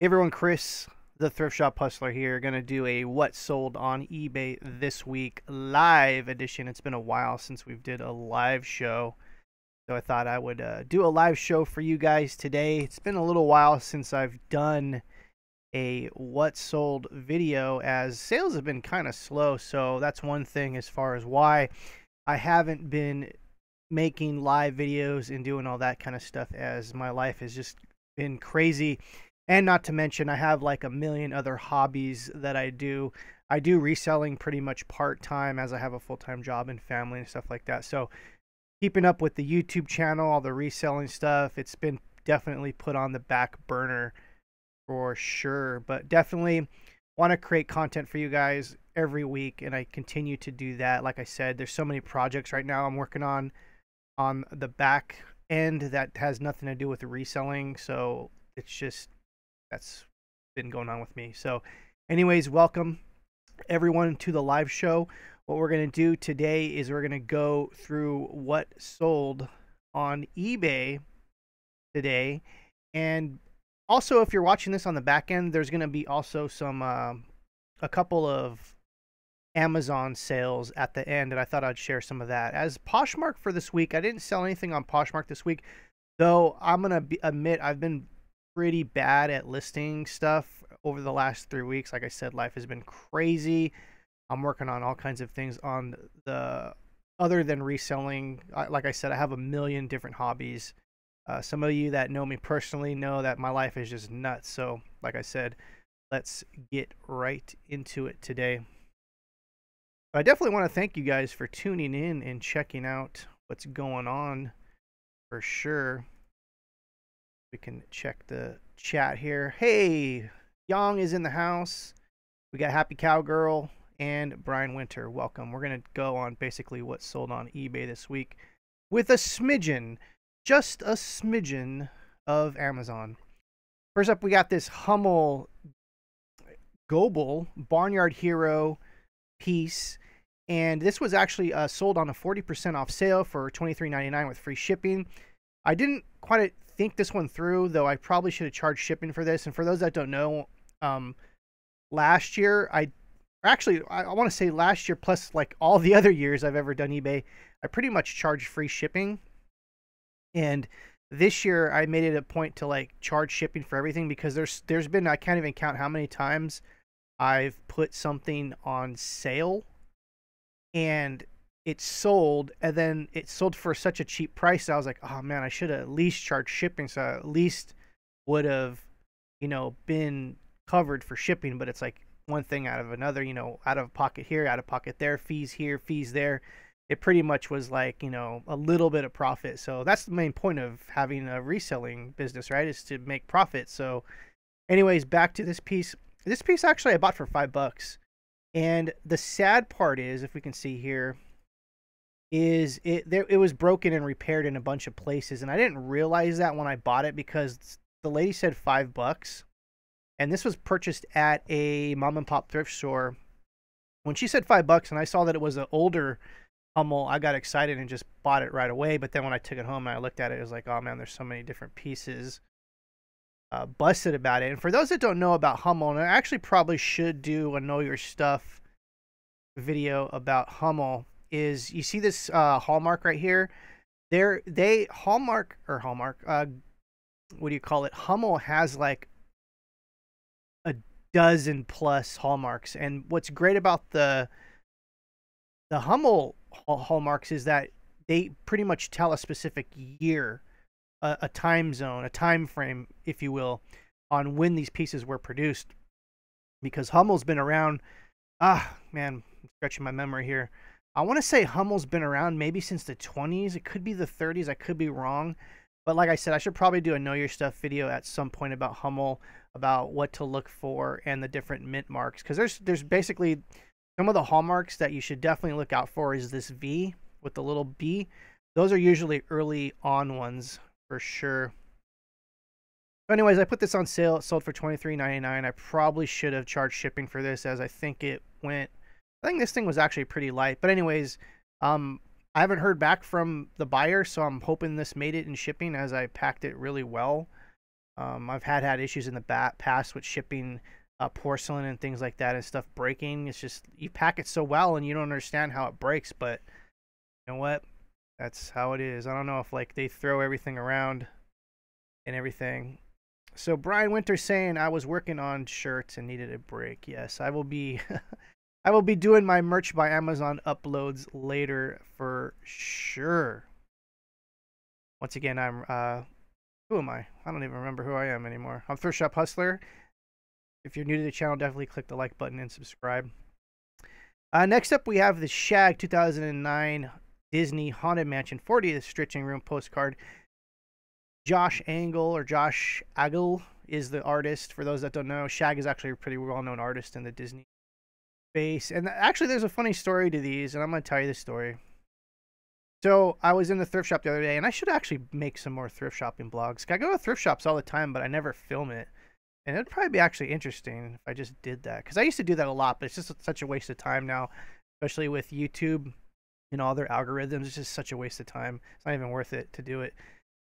Hey everyone, Chris, the Thrift Shop Hustler here, going to do a What Sold on eBay this week live edition. It's been a while since we've did a live show, so I thought I would do a live show for you guys today. It's been a little while since I've done a What Sold video, as sales have been kind of slow, so that's one thing as far as why I haven't been making live videos and doing all that kind of stuff, as my life has just been crazy. And not to mention, I have like a million other hobbies that I do. I do reselling pretty much part-time, as I have a full-time job and family and stuff like that. So keeping up with the YouTube channel, all the reselling stuff, it's been definitely put on the back burner for sure. But definitely want to create content for you guys every week, and I continue to do that. Like I said, there's so many projects right now I'm working on the back end that has nothing to do with the reselling. So it's just, that's been going on with me. So anyways, welcome everyone to the live show. What we're going to do today is we're going to go through what sold on eBay today. And also, if you're watching this on the back end, there's going to be also some a couple of Amazon sales at the end, and I thought I'd share some of that. As Poshmark for this week, I didn't sell anything on Poshmark this week, though I'm going to admit I've been pretty bad at listing stuff over the last 3 weeks. Like I said, life has been crazy. I'm working on all kinds of things on the other than reselling. Like I said, I have a million different hobbies. Some of you that know me personally know that my life is just nuts. So like I said, let's get right into it today. But I definitely want to thank you guys for tuning in and checking out what's going on for sure. We can check the chat here. Hey, Young is in the house. We got Happy Cowgirl and Brian Winter. Welcome. We're going to go on basically what sold on eBay this week with a smidgen, just a smidgen of Amazon. First up, we got this Hummel Global Barnyard Hero piece. And this was actually sold on a 40% off sale for $23.99 with free shipping. I didn't quite think this one through, though. I probably should have charged shipping for this. And for those that don't know, last year, I want to say last year plus like all the other years I've ever done eBay, I pretty much charged free shipping. And this year I made it a point to like charge shipping for everything, because there's been, I can't even count how many times I've put something on sale and it sold, and then it sold for such a cheap price that I was like, oh man, I should have at least charged shipping, so I at least would have, been covered for shipping. But it's like one thing out of another, out of pocket here, out of pocket there, fees here, fees there. It pretty much was like, a little bit of profit. So that's the main point of having a reselling business, right? Is to make profit. So anyways, back to this piece. This piece actually I bought for $5. And the sad part is, if we can see here, is it was broken and repaired in a bunch of places, and I didn't realize that when I bought it, because the lady said $5, and this was purchased at a mom and pop thrift store. When she said $5 and I saw that it was an older Hummel, I got excited and just bought it right away. But then when I took it home and I looked at it, it was like, oh man, there's so many different pieces busted about it. And for those that don't know about Hummel, and I actually probably should do a Know Your Stuff video about Hummel, is you see this hallmark right here. Hallmark, what do you call it? Hummel has like a dozen plus hallmarks. And what's great about the Hummel hallmarks is that they pretty much tell a specific year, a time zone, a time frame, if you will, on when these pieces were produced. Because Hummel's been around, man, I'm stretching my memory here. I want to say Hummel's been around maybe since the 20s. It could be the 30s. I could be wrong. But like I said, I should probably do a Know Your Stuff video at some point about Hummel, about what to look for and the different mint marks. Because there's basically some of the hallmarks that you should definitely look out for is this V with the little B. Those are usually early on ones for sure. But anyways, I put this on sale. It sold for $23.99. I probably should have charged shipping for this, as I think this thing was actually pretty light. But anyways, I haven't heard back from the buyer, so I'm hoping this made it in shipping, as I packed it really well. I've had issues in the past with shipping porcelain and things like that and stuff breaking. It's just you pack it so well and you don't understand how it breaks, but you know what? That's how it is. I don't know if like they throw everything around and everything. So Brian Winter saying I was working on shirts and needed a break. Yes, I will be I will be doing my merch by Amazon uploads later for sure. Once again, I'm who am I? I don't even remember who I am anymore. I'm Thrift Shop Hustler. If you're new to the channel, definitely click the like button and subscribe. Next up, we have the Shag 2009 Disney Haunted Mansion 40th Stitching Room postcard. Josh Angle or Josh Agel is the artist. For those that don't know, Shag is actually a pretty well-known artist in the Disney space. And actually, there's a funny story to these, and I'm going to tell you the story. So I was in the thrift shop the other day, and I should actually make some more thrift shopping blogs. I go to thrift shops all the time, but I never film it. And it'd probably be actually interesting if I just did that. Because I used to do that a lot, but it's just such a waste of time now, especially with YouTube and all their algorithms. It's just such a waste of time. It's not even worth it to do it.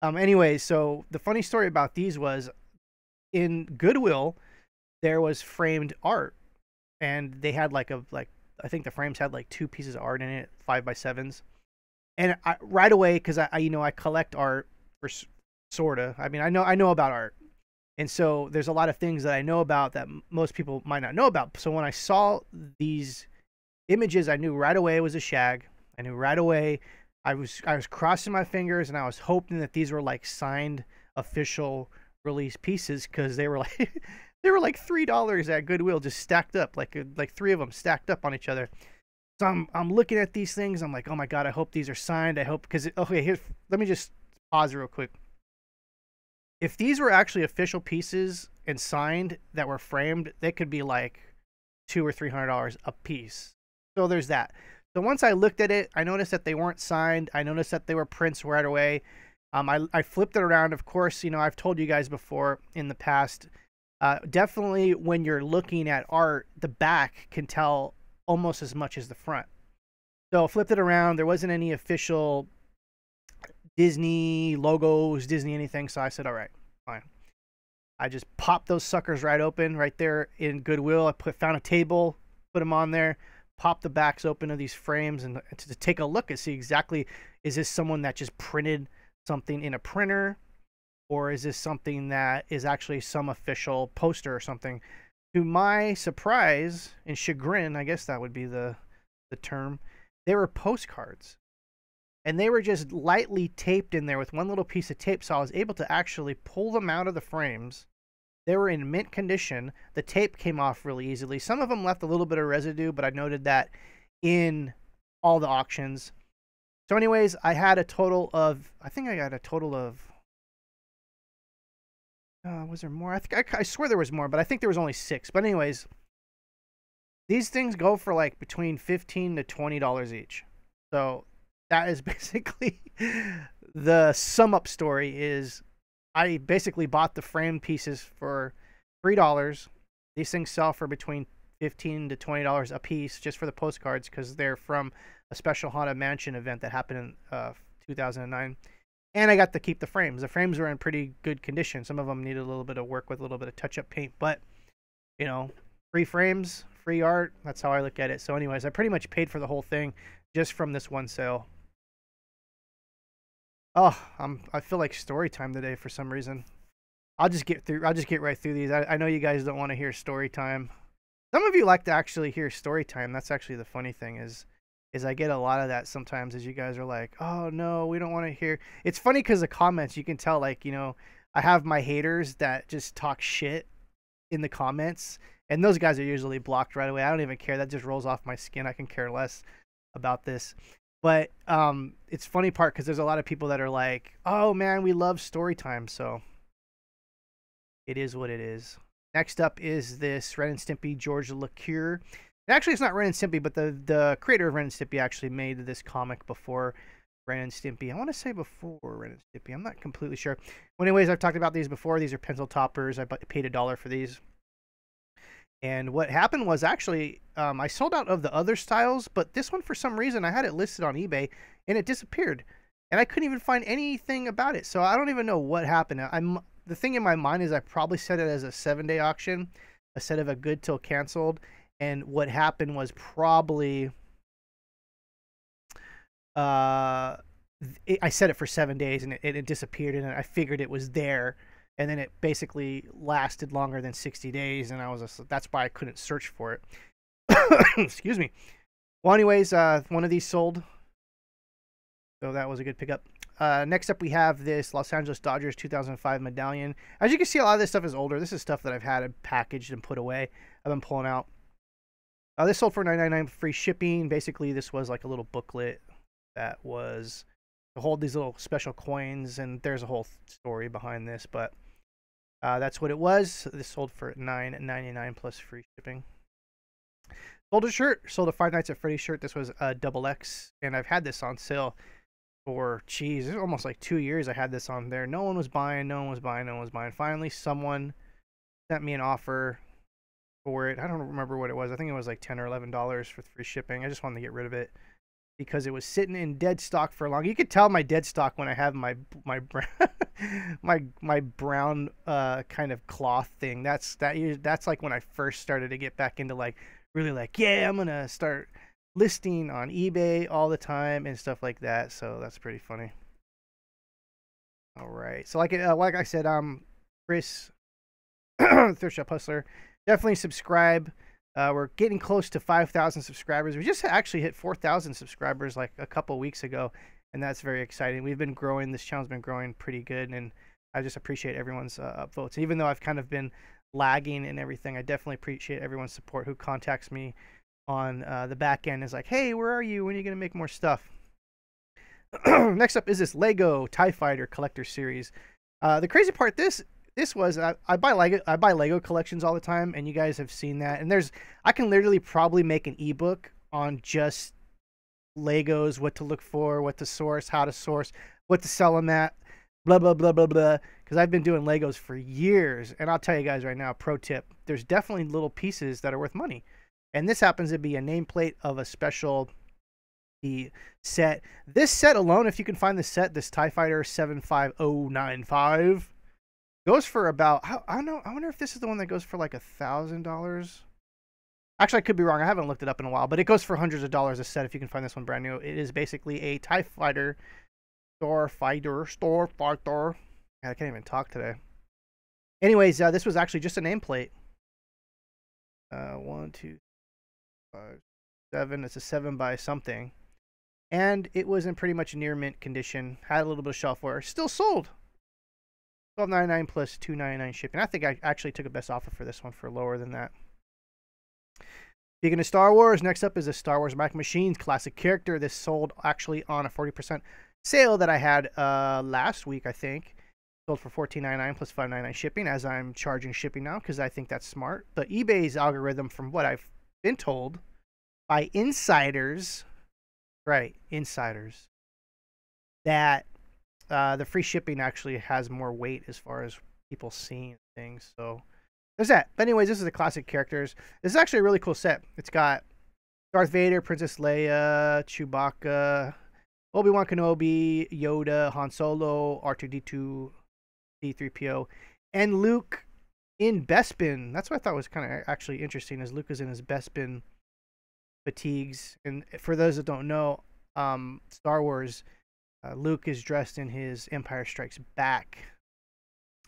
Anyways, so the funny story about these was in Goodwill, there was framed art. And they had I think the frames had like 2 pieces of art in it, 5x7s. And right away, because I collect art for sorta. I mean, I know about art, and so there's a lot of things that I know about that most people might not know about. So when I saw these images, I knew right away it was a Shag. I knew right away. I was crossing my fingers, and I was hoping that these were like signed official release pieces because they were like they were like $3 at Goodwill, just stacked up like 3 of them stacked up on each other. So I'm looking at these things. I'm like, oh my God, I hope these are signed. I hope, because, okay, let me just pause real quick. If these were actually official pieces and signed that were framed, they could be like $200 or $300 a piece. So there's that. So once I looked at it, I noticed that they weren't signed. I noticed that they were prints right away. I flipped it around. Of course, I've told you guys before in the past, definitely when you're looking at art, the back can tell almost as much as the front. So I flipped it around. There wasn't any official Disney logos, Disney anything. So I said, all right, fine. I just popped those suckers right open right there in Goodwill. I found a table, put them on there, popped the backs open of these frames and to take a look and see exactly, is this someone that just printed something in a printer, or is this something that is actually some official poster or something? To my surprise and chagrin, I guess that would be the term, they were postcards. And they were just lightly taped in there with one little piece of tape, so I was able to actually pull them out of the frames. They were in mint condition. The tape came off really easily. Some of them left a little bit of residue, but I noted that in all the auctions. So anyways, I had a total of, I think I got a total of, was there more? I swear there was more, but I think there was only 6. But anyways, these things go for like between $15 to $20 each. So that is basically the sum up story. Is I basically bought the frame pieces for $3. These things sell for between $15 to $20 a piece just for the postcards because they're from a special Haunted Mansion event that happened in 2009. And I got to keep the frames. The frames were in pretty good condition. Some of them needed a little bit of work with a little bit of touch-up paint. But, free frames, free art. That's how I look at it. So anyways, I pretty much paid for the whole thing just from this one sale. Oh, I feel like story time today for some reason. I'll just get right through these. I know you guys don't want to hear story time. Some of you like to actually hear story time. That's actually the funny thing is I get a lot of that sometimes as you guys are like, oh no, we don't want to hear. It's funny because the comments, you can tell, like, I have my haters that just talk shit in the comments, and those guys are usually blocked right away. I don't even care. That just rolls off my skin. I can care less about this. But it's funny part because there's a lot of people that are like, oh man, we love story time. So it is what it is. Next up is this Ren and Stimpy George LeCure. Actually, it's not Ren and Stimpy, but the creator of Ren and Stimpy actually made this comic before Ren and Stimpy. I want to say before Ren and Stimpy. I'm not completely sure. Well, anyways, I've talked about these before. These are pencil toppers. I paid $1 for these. And what happened was actually I sold out of the other styles, but this one, for some reason, I had it listed on eBay, and it disappeared. And I couldn't even find anything about it. So I don't even know what happened. the thing in my mind is I probably set it as a 7-day auction instead of a good till canceled. And what happened was probably I set it for 7 days and it disappeared, and I figured it was there, and then it basically lasted longer than 60 days, and that's why I couldn't search for it. Excuse me. Well, anyways, one of these sold, so that was a good pickup. Next up, we have this Los Angeles Dodgers 2005 medallion. As you can see, a lot of this stuff is older. This is stuff that I've had packaged and put away. I've been pulling out. This sold for $9.99 free shipping. Basically, this was like a little booklet that was to hold these little special coins, and there's a whole story behind this, but that's what it was. This sold for $9.99 plus free shipping. Sold a shirt. Sold a Five Nights at Freddys shirt. This was a XX, and I've had this on sale for, geez, it's almost like 2 years I had this on there. No one was buying, no one was buying, no one was buying. Finally, someone sent me an offer for it. I don't remember what it was. I think it was like $10 or $11 for free shipping. I just wanted to get rid of it because it was sitting in dead stock for long. You could tell my dead stock when I have my my brown kind of cloth thing. That's like when I first started to get back into like really like, yeah, I'm gonna start listing on eBay all the time and stuff like that. So that's pretty funny. All right. So like I said, Chris, Thrift Shop Hustler, definitely subscribe. We're getting close to 5,000 subscribers. We just actually hit 4,000 subscribers like a couple weeks ago, and that's very exciting. We've been growing. This channel's been growing pretty good, and I just appreciate everyone's upvotes. Even though I've kind of been lagging and everything, I definitely appreciate everyone's support who contacts me on the back end. Is like, hey, where are you? When are you going to make more stuff? Next up is this Lego TIE Fighter Collector Series. The crazy part, this was I buy Lego collections all the time, and you guys have seen that. And I can literally probably make an ebook on just Legos, what to look for, what to source, how to source, what to sell them at, blah blah blah blah blah. Because I've been doing Legos for years, and I'll tell you guys right now, pro tip: there's definitely little pieces that are worth money, and this happens to be a nameplate of a special set. This set alone, if you can find the set, this TIE Fighter 75095. Goes for about, I don't know, I wonder if this is the one that goes for like $1,000. Actually, I could be wrong. I haven't looked it up in a while, but it goes for hundreds of dollars a set if you can find this one brand new. It is basically a TIE Fighter Starfighter. God, I can't even talk today. Anyways, this was actually just a nameplate. 1, 2, 5, 7. It's a 7 by something. And it was in pretty much near mint condition. Had a little bit of shelf wear. Still sold. $12.99 plus $2.99 shipping. I think I actually took a best offer for this one for lower than that. Speaking of Star Wars, next up is a Star Wars Mac Machines classic character. This sold actually on a 40% sale that I had last week, I think. Sold for $14.99 plus $5.99 shipping, as I'm charging shipping now because I think that's smart. But eBay's algorithm, from what I've been told by insiders, right, insiders, that the free shipping actually has more weight as far as people seeing things. So there's that. But anyways, this is the classic characters. This is actually a really cool set. It's got Darth Vader, Princess Leia, Chewbacca, Obi-Wan Kenobi, Yoda, Han Solo, R2-D2, C-3PO, and Luke in Bespin. That's what I thought was kind of actually interesting, is Luke is in his Bespin fatigues. And for those that don't know, Star Wars, Luke is dressed in his Empire Strikes Back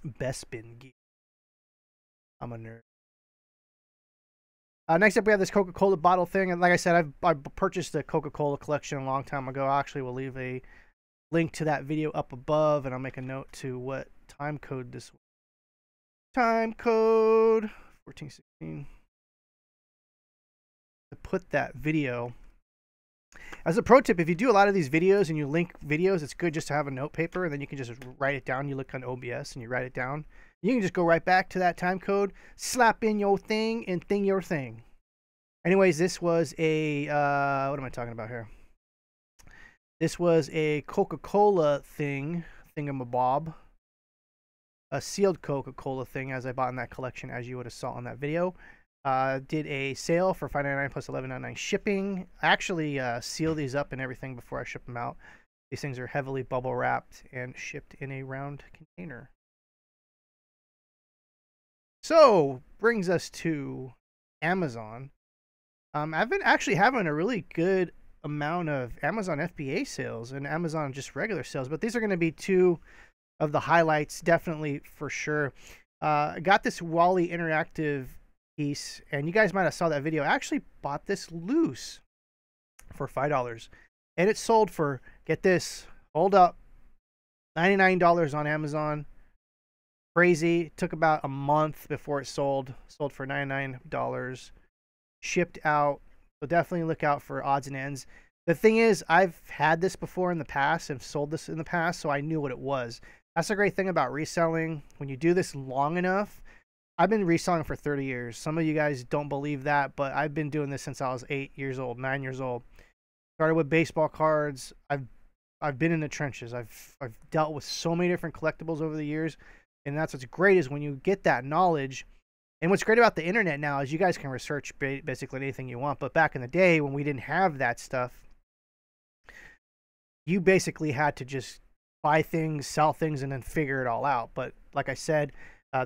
Bespin gear. I'm a nerd. Next up, we have this Coca-Cola bottle thing. And like I said, I purchased the Coca-Cola collection a long time ago. Actually, we'll leave a link to that video up above, and I'll make a note to what time code this was. Time code 1416. To put that video. As a pro tip, if you do a lot of these videos and you link videos, it's good just to have a note paper, and then you can just write it down. You look on OBS and you write it down. You can just go right back to that time code, slap in your thing, and thing your thing. Anyways, this was a, what am I talking about here? This was a Coca-Cola thingamabob. A sealed Coca-Cola thing, as I bought in that collection, as you would have saw in that video. Did a sale for $5.99 plus $11.99 shipping. I actually seal these up and everything before I ship them out. These things are heavily bubble wrapped and shipped in a round container. So brings us to Amazon. I've been actually having a really good amount of Amazon FBA sales and Amazon just regular sales, but these are going to be two of the highlights, definitely for sure. I got this Wally interactive piece, and you guys might have saw that video. I actually bought this loose for $5, and it sold for, get this, hold up, $99 on Amazon. Crazy. It took about a month before it sold. Sold for $99. Shipped out. So definitely look out for odds and ends. The thing is, I've had this before in the past and sold this in the past, so I knew what it was. That's a great thing about reselling. When you do this long enough, I've been reselling for 30 years. Some of you guys don't believe that, but I've been doing this since I was 8 years old, 9 years old. Started with baseball cards. I've been in the trenches. I've dealt with so many different collectibles over the years, and that's what's great is when you get that knowledge. And what's great about the internet now is you guys can research basically anything you want. But back in the day when we didn't have that stuff, you basically had to just buy things, sell things, and then figure it all out. But like I said,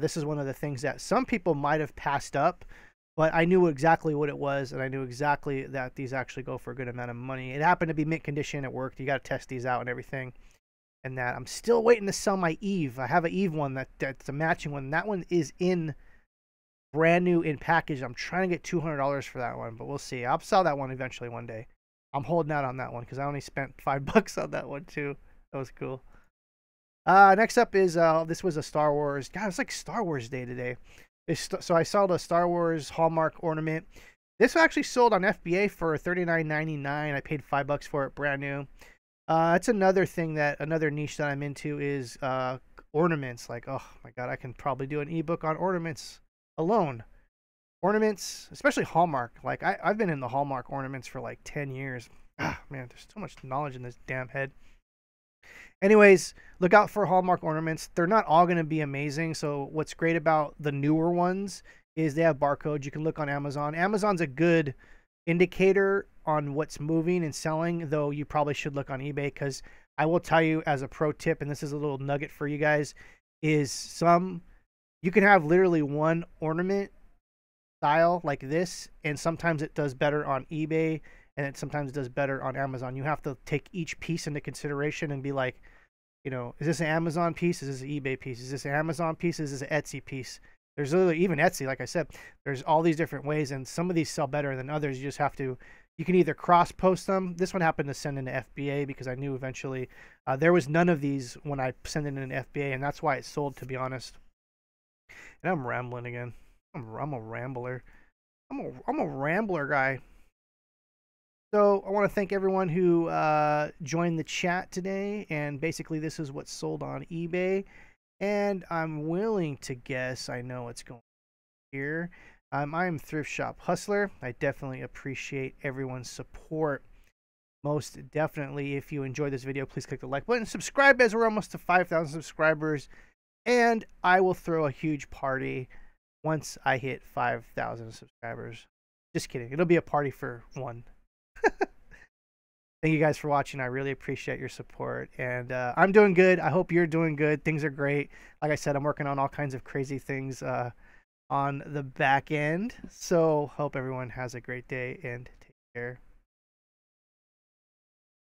this is one of the things that some people might have passed up, but I knew exactly what it was, and I knew exactly that these actually go for a good amount of money. It happened to be mint condition. It worked. You got to test these out and everything. And that I'm still waiting to sell my Eve. I have an Eve one that's a matching one. That one is in brand new in package. I'm trying to get $200 for that one, but we'll see. I'll sell that one eventually one day. I'm holding out on that one because I only spent $5 on that one too. That was cool. Next up is this was a Star Wars. God, it's like Star Wars Day today. So I saw the Star Wars Hallmark ornament. This actually sold on FBA for $39.99. I paid $5 for it, brand new. It's another thing another niche that I'm into is ornaments. Like, oh my God, I can probably do an ebook on ornaments alone. Ornaments, especially Hallmark. Like I've been in the Hallmark ornaments for like 10 years. Ah, man, there's too much knowledge in this damn head. Anyways, look out for Hallmark ornaments. They're not all going to be amazing. So what's great about the newer ones is they have barcodes. You can look on Amazon. Amazon's a good indicator on what's moving and selling, though you probably should look on eBay, because I will tell you as a pro tip, and this is a little nugget for you guys, is you can have literally one ornament style like this, and sometimes it does better on eBay, and it sometimes does better on Amazon. You have to take each piece into consideration and be like, you know, is this an Amazon piece? Is this an eBay piece? Is this an Amazon piece? Is this an Etsy piece? There's literally, even Etsy, like I said, there's all these different ways, and some of these sell better than others. You just have to, you can either cross post them. This one happened to send into FBA because I knew eventually there was none of these when I sent it in FBA, and that's why it sold, to be honest. And I'm rambling again. I'm a rambler. I'm a rambler guy. So I want to thank everyone who joined the chat today. And basically, this is what's sold on eBay. And I'm willing to guess I know what's going on here. I'm Thrift Shop Hustler. I definitely appreciate everyone's support. Most definitely, if you enjoyed this video, please click the like button. Subscribe, as we're almost to 5,000 subscribers. And I will throw a huge party once I hit 5,000 subscribers. Just kidding. It'll be a party for one. Thank you guys for watching. I really appreciate your support. And I'm doing good. I hope you're doing good. Things are great. Like I said, I'm working on all kinds of crazy things on the back end. So hope everyone has a great day and take care.